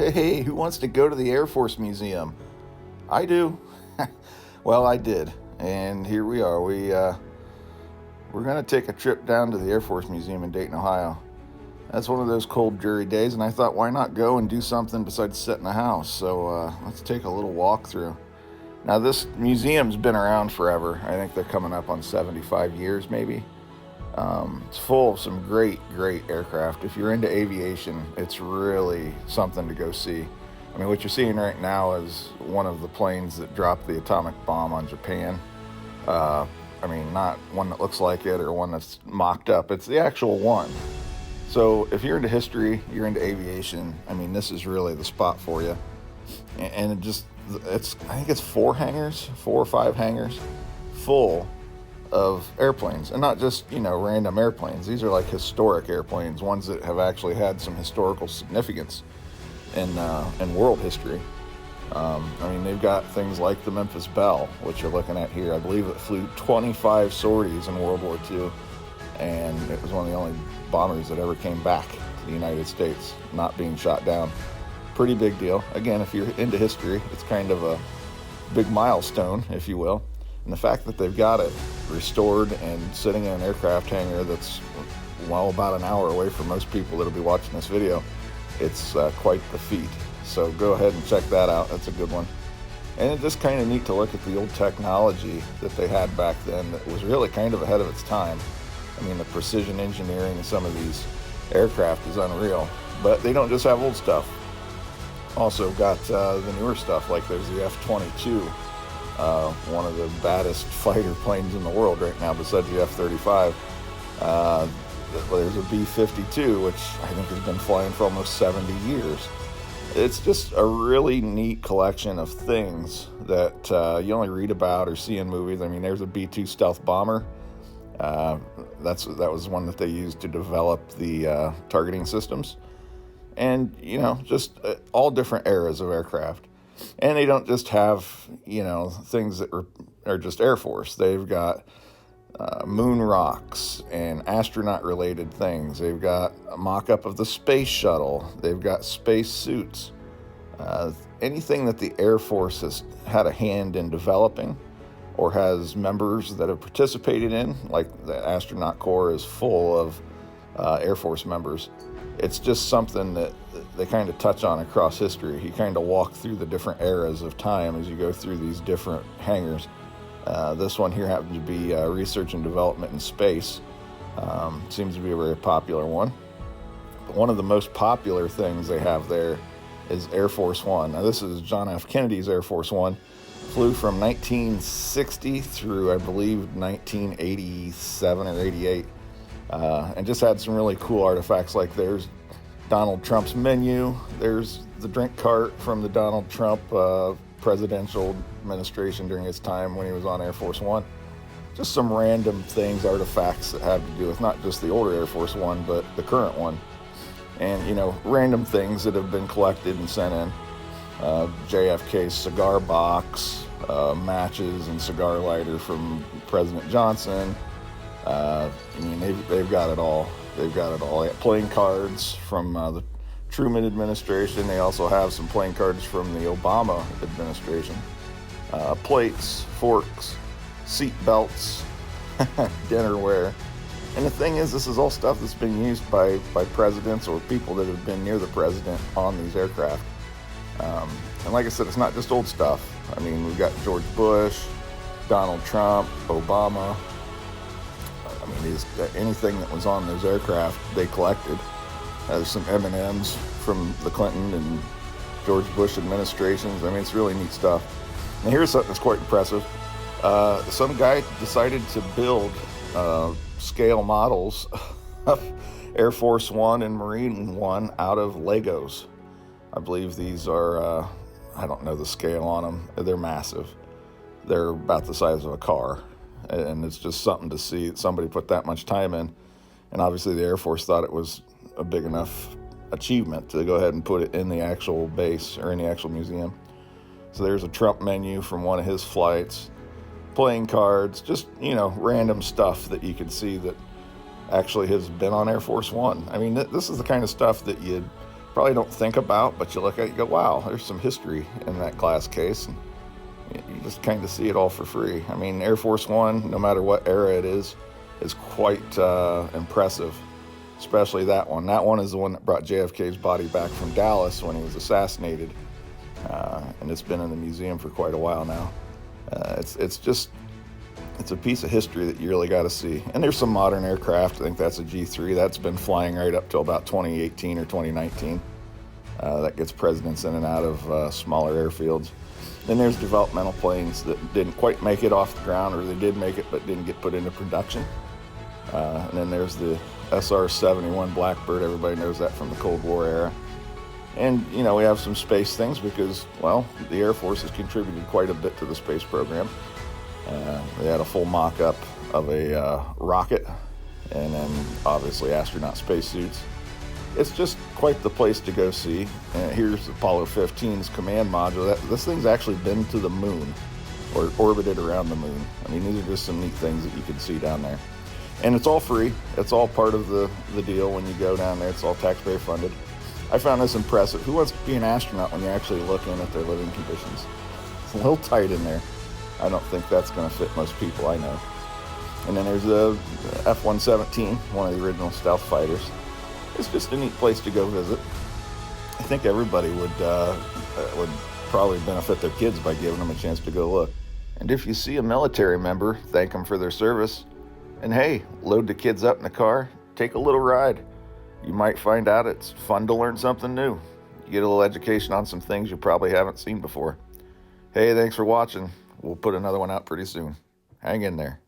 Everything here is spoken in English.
Hey, who wants to go to the Air Force Museum? I do. Well, I did. And here we are. We're going to take a trip down to the Air Force Museum in Dayton, Ohio. That's one of those cold, dreary days, and I thought, why not go and do something besides sit in the house? So let's take a little walk through. Now, this museum's been around forever. I think they're coming up on 75 years, maybe. It's full of some great aircraft. If you're into aviation, it's really something to go see. I mean, what you're seeing right now is one of the planes that dropped the atomic bomb on Japan. I mean, not one that looks like it or one that's mocked up. It's the actual one. So if you're into history, you're into aviation, I mean, this is really the spot for you. And I think it's 4 or 5 hangars full of airplanes, and not just, random airplanes. These are like historic airplanes, ones that have actually had some historical significance in world history. I mean, they've got things like the Memphis Belle, which you're looking at here. I believe it flew 25 sorties in World War II, and it was one of the only bombers that ever came back to the United States, not being shot down. Pretty big deal. Again, if you're into history, it's kind of a big milestone, if you will. And the fact that they've got it restored and sitting in an aircraft hangar that's, about an hour away from most people that'll be watching this video, it's quite the feat. So go ahead and check that out. That's a good one. And it's just kind of neat to look at the old technology that they had back then that was really kind of ahead of its time. I mean, the precision engineering in some of these aircraft is unreal. But they don't just have old stuff. Also got the newer stuff, like there's the F-22. One of the baddest fighter planes in the world right now besides the F-35. There's a B-52, which I think has been flying for almost 70 years. It's just a really neat collection of things that you only read about or see in movies. I mean, there's a B-2 stealth bomber. That was one that they used to develop the targeting systems. And, just all different eras of aircraft. And they don't just have, things that are just Air Force. They've got moon rocks and astronaut-related things. They've got a mock-up of the space shuttle. They've got space suits. Anything that the Air Force has had a hand in developing or has members that have participated in, like the astronaut corps is full of Air Force members. It's just something that they kind of touch on across history. You kind of walk through the different eras of time as you go through these different hangars. This one here happens to be research and development in space. Seems to be a very popular one. But one of the most popular things they have there is Air Force One. Now, this is John F. Kennedy's Air Force One. Flew from 1960 through, I believe, 1987 or 88. And just had some really cool artifacts, like there's Donald Trump's menu, there's the drink cart from the Donald Trump presidential administration during his time when he was on Air Force One. Just some random things, artifacts that have to do with not just the older Air Force One, but the current one. And, random things that have been collected and sent in. JFK's cigar box, matches and cigar lighter from President Johnson. They've got it all. They've got it all. They have playing cards from the Truman administration. They also have some playing cards from the Obama administration. Plates, forks, seat belts, dinnerware. And the thing is, this is all stuff that's been used by presidents or people that have been near the president on these aircraft. And like I said, it's not just old stuff. I mean, we've got George Bush, Donald Trump, Obama. I mean, anything that was on those aircraft, they collected. There's some M&Ms from the Clinton and George Bush administrations. I mean, it's really neat stuff. And here's something that's quite impressive. Some guy decided to build scale models of Air Force One and Marine One out of Legos. I believe these are, I don't know the scale on them. They're massive. They're about the size of a car. And it's just something to see somebody put that much time in. And obviously the Air Force thought it was a big enough achievement to go ahead and put it in the actual base or in the actual museum. So there's a Trump menu from one of his flights, playing cards, just, random stuff that you can see that actually has been on Air Force One. I mean, this is the kind of stuff that you'd probably don't think about, but you look at it, you go, wow, there's some history in that glass case. And you just kind of see it all for free. I mean, Air Force One, no matter what era it is quite impressive, especially that one. That one is the one that brought JFK's body back from Dallas when he was assassinated, and it's been in the museum for quite a while now. It's a piece of history that you really got to see. And there's some modern aircraft. I think that's a G3 that's been flying right up till about 2018 or 2019. That gets presidents in and out of smaller airfields. Then there's developmental planes that didn't quite make it off the ground, or they did make it but didn't get put into production. And then there's the SR-71 Blackbird. Everybody knows that from the Cold War era. And, you know, we have some space things because, well, the Air Force has contributed quite a bit to the space program. They had a full mock-up of a rocket, and then obviously astronaut spacesuits. It's just quite the place to go see. And here's Apollo 15's command module. This thing's actually been to the moon, or orbited around the moon. I mean, these are just some neat things that you can see down there. And it's all free. It's all part of the deal when you go down there. It's all taxpayer funded. I found this impressive. Who wants to be an astronaut when you're actually looking at their living conditions? It's a little tight in there. I don't think that's going to fit most people I know. And then there's the F-117, one of the original stealth fighters. It's just a neat place to go visit. I think everybody would probably benefit their kids by giving them a chance to go look. And if you see a military member, thank them for their service. And hey, load the kids up in the car, take a little ride. You might find out it's fun to learn something new. You get a little education on some things you probably haven't seen before. Hey, thanks for watching. We'll put another one out pretty soon. Hang in there.